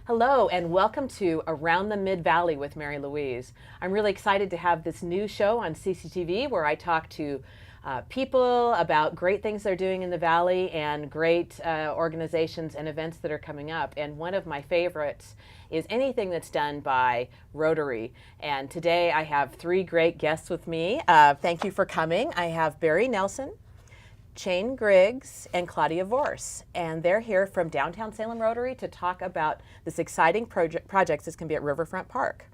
Hello and welcome to Around the Mid-Valley with Mary Louise. I'm really excited to have this new show on CCTV where I talk to people about great things they're doing in the Valley and great organizations and events that are coming up. And one of my favorites is anything that's done by Rotary. And today I have three great guests with me. Thank you for coming. I have Barry Nelson, Shane Griggs, and Claudia Vorse, and they're here from Downtown Salem Rotary to talk about this exciting projects that's going to be at Riverfront Park.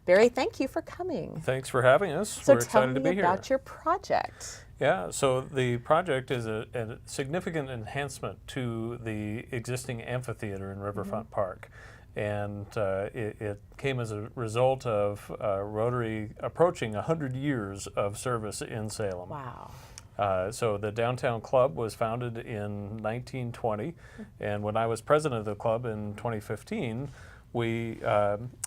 Barry, thank you for coming. Thanks for having us. So We're excited to be here. tell me about your project. Yeah, so the project is a significant enhancement to the existing amphitheater in Riverfront Park. And it came as a result of Rotary approaching 100 years of service in Salem. Wow. So the Downtown Club was founded in 1920, and when I was president of the club in 2015, we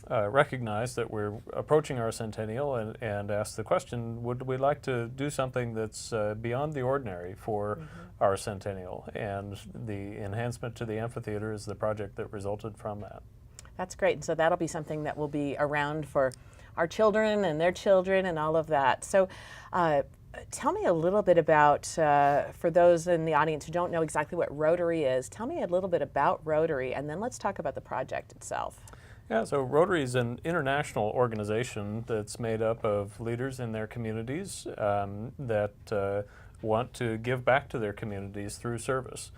recognized that we're approaching our centennial and asked the question, would we like to do something that's beyond the ordinary for our centennial? And the enhancement to the amphitheater is the project that resulted from that. That's great. And so that'll be something that will be around for our children and their children and all of that. So tell me a little bit about, for those in the audience who don't know exactly what Rotary is, tell me a little bit about Rotary, and then let's talk about the project itself. Yeah, so Rotary is an international organization that's made up of leaders in their communities that want to give back to their communities through service.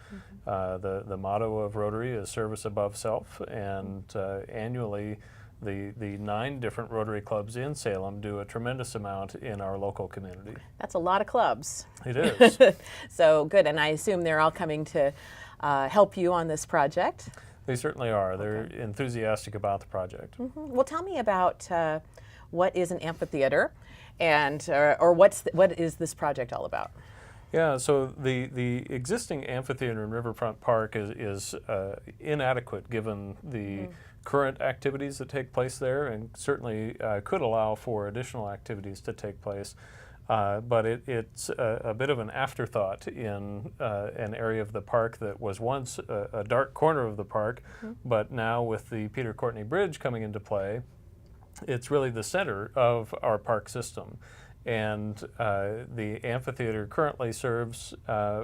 The motto of Rotary is service above self, and annually the 9 different Rotary clubs in Salem do a tremendous amount in our local community. That's a lot of clubs. It is. So good, and I assume they're all coming to help you on this project. They certainly are. They're enthusiastic about the project. Well, tell me about what is an amphitheater, and or what is this project all about? Yeah, so the existing amphitheater in Riverfront Park is inadequate given the current activities that take place there, and certainly could allow for additional activities to take place. But it's a bit of an afterthought in an area of the park that was once a dark corner of the park, but now with the Peter Courtney Bridge coming into play, it's really the center of our park system. And the amphitheater currently serves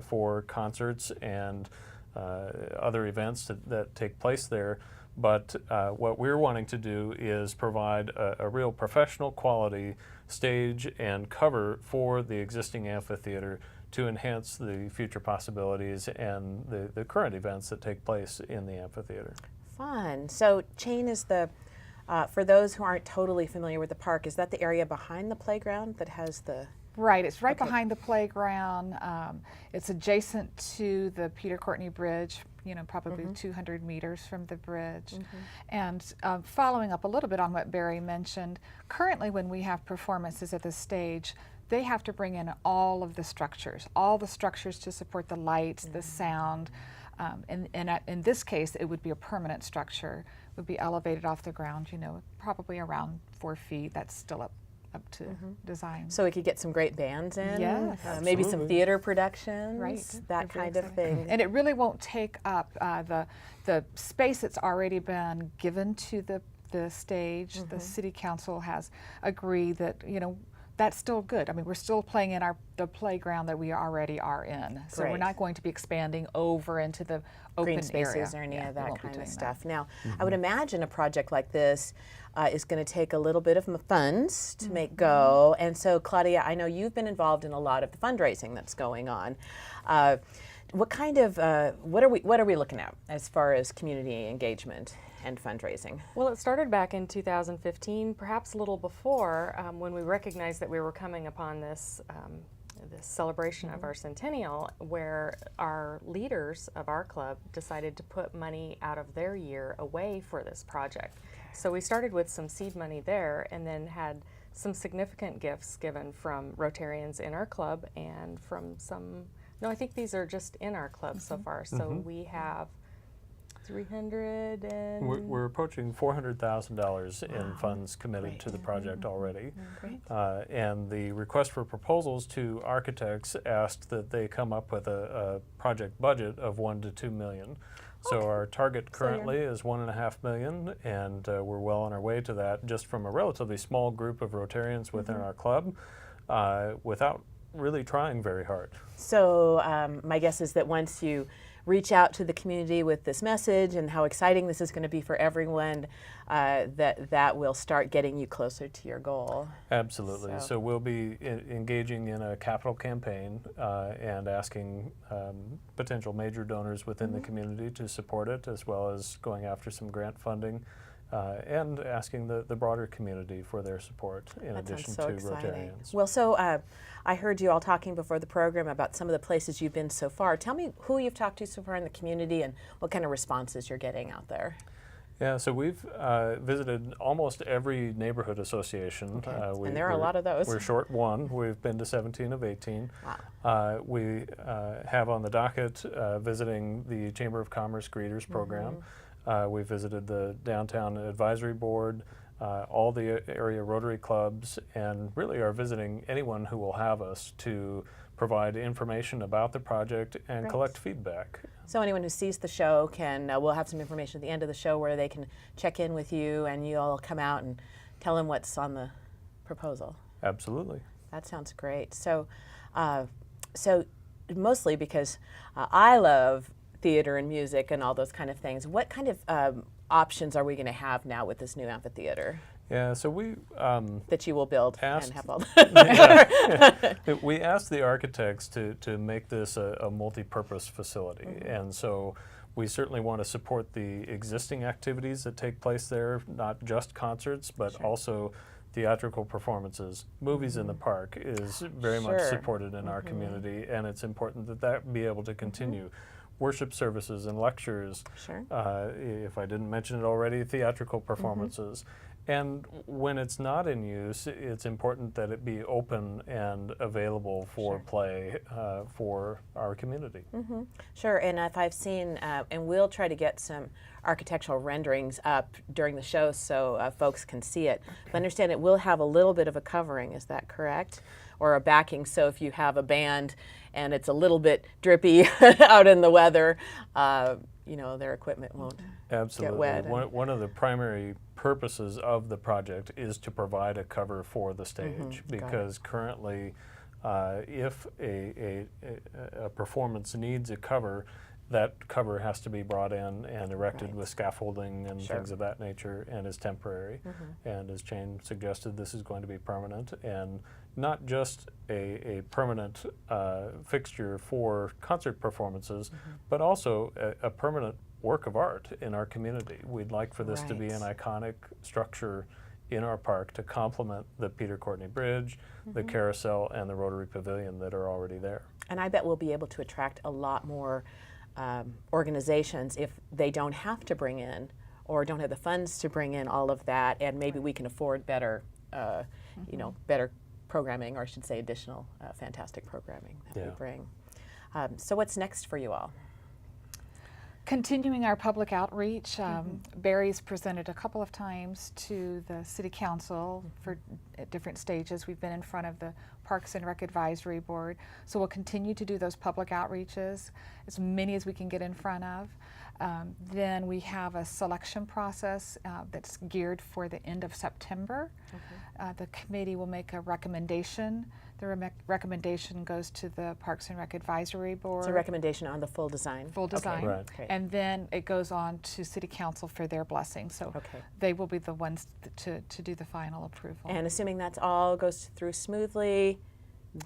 for concerts and other events that take place there. But what we're wanting to do is provide a real professional quality stage and cover for the existing amphitheater to enhance the future possibilities and the current events that take place in the amphitheater. Fun. So Shane is the, for those who aren't totally familiar with the park, is that the area behind the playground that has the... Right, it's right behind the playground. It's adjacent to the Peter Courtney Bridge, probably 200 meters from the bridge. And following up a little bit on what Barry mentioned, currently when we have performances at the stage, they have to bring in all of the structures to support the lights, the sound. In this case, it would be a permanent structure, would be elevated off the ground, probably around 4 feet. That's still up to design. So we could get some great bands in, yes, maybe some theater productions, right? That kind of thing. And it really won't take up the space that's already been given to the stage. The city council has agreed that that's still good. I mean, we're still playing in the playground that we already are in. So we're not going to be expanding over into the open green spaces area. or any of that kind of stuff. That. Now, I would imagine a project like this is going to take a little bit of funds to make go. And so, Claudia, I know you've been involved in a lot of the fundraising that's going on. What kind of what are we looking at as far as community engagement and fundraising? Well, it started back in 2015, perhaps a little before, when we recognized that we were coming upon this this celebration of our centennial, where our leaders of our club decided to put money out of their year away for this project. So we started with some seed money there, and then had some significant gifts given from Rotarians in our club and from some, no, I think these are just in our club so far. So we have 300 and We're approaching $400,000 in funds committed to the project already. Great. And the request for proposals to architects asked that they come up with a project budget of $1 to $2 million. So our target currently is $1.5 million, and we're well on our way to that just from a relatively small group of Rotarians within our club without really trying very hard. So my guess is that once you reach out to the community with this message and how exciting this is going to be for everyone, that will start getting you closer to your goal. Absolutely. So we'll be engaging in a capital campaign and asking potential major donors within the community to support it, as well as going after some grant funding and asking the broader community for their support in addition to Rotarians. Well, so I heard you all talking before the program about some of the places you've been so far. Tell me who you've talked to so far in the community and what kind of responses you're getting out there. Yeah, so we've visited almost every neighborhood association. And there are a lot of those. We're short one. We've been to 17 of 18. Wow. We have on the docket visiting the Chamber of Commerce Greeters Program. We visited the Downtown Advisory Board, all the area Rotary clubs, and really are visiting anyone who will have us to provide information about the project and collect feedback. So anyone who sees the show can, we'll have some information at the end of the show where they can check in with you and you'll come out and tell them what's on the proposal. Absolutely. That sounds great. So, so mostly because I love theater and music and all those kind of things, what kind of options are we going to have now with this new amphitheater? Yeah, so we that you will build and have all we asked the architects to make this a multi-purpose facility, and so we certainly want to support the existing activities that take place there, not just concerts, but also theatrical performances. Movies in the park is very much supported in our community, and it's important that that be able to continue. Worship services and lectures, if I didn't mention it already, theatrical performances. And when it's not in use, it's important that it be open and available for play for our community. Sure, and if I've seen, and we'll try to get some architectural renderings up during the show so folks can see it. But understand it will have a little bit of a covering, is that correct? Or a backing, so if you have a band and it's a little bit drippy out in the weather, you know, their equipment won't get wet. One of the primary purposes of the project is to provide a cover for the stage, because currently if a performance needs a cover, that cover has to be brought in and erected with scaffolding and things of that nature, and is temporary. And as Jane suggested, this is going to be permanent, and not just a permanent fixture for concert performances, but also a permanent work of art in our community. We'd like for this to be an iconic structure in our park to complement the Peter Courtney Bridge, the Carousel, and the Rotary Pavilion that are already there. And I bet we'll be able to attract a lot more organizations if they don't have to bring in or don't have the funds to bring in all of that, and maybe we can afford better, you know, better programming, or I should say additional fantastic programming that we bring. So what's next for you all? Continuing our public outreach, Barry's presented a couple of times to the City Council for at different stages. We've been in front of the Parks and Rec Advisory Board, so we'll continue to do those public outreaches, as many as we can get in front of. Then we have a selection process that's geared for the end of September. The committee will make a recommendation. The recommendation goes to the Parks and Rec Advisory Board. It's a recommendation on the full design. Full design. Okay. And then it goes on to City Council for their blessing. So they will be the ones to do the final approval. And assuming that all goes through smoothly,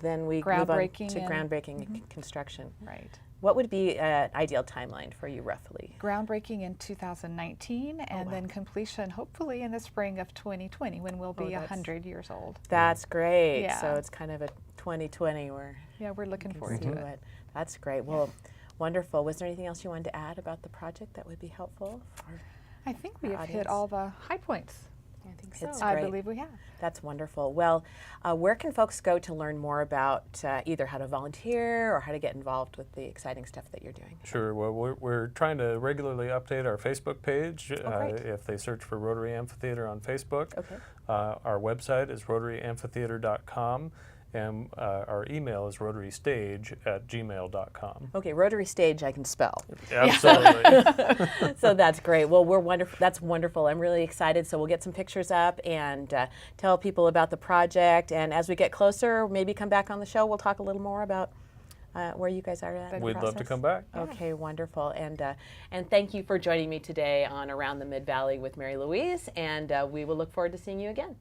then we move on to groundbreaking and construction. Right. What would be an ideal timeline for you, roughly? Groundbreaking in 2019, and then completion hopefully in the spring of 2020, when we'll be 100 years old. That's great. Yeah. So it's kind of a 2020 where we're looking forward to it. That's great. Well, wonderful. Was there anything else you wanted to add about the project that would be helpful for I think we have audience? hit all the high points. I think so. It's I great. believe we have. That's wonderful. Well, where can folks go to learn more about either how to volunteer or how to get involved with the exciting stuff that you're doing? Sure. Well, we're trying to regularly update our Facebook page. great. If they search for Rotary Amphitheater on Facebook. Okay. Our website is rotaryamphitheater.com, and our email is rotarystage@gmail.com. Okay, Rotary Stage I can spell. Absolutely. So that's great. Well, we're wonderful. That's wonderful. I'm really excited. So we'll get some pictures up and tell people about the project. And as we get closer, maybe come back on the show. We'll talk a little more about where you guys are at. in the We'd love to process. come back. Okay, wonderful. And thank you for joining me today on Around the Mid Valley with Mary Louise. And we will look forward to seeing you again.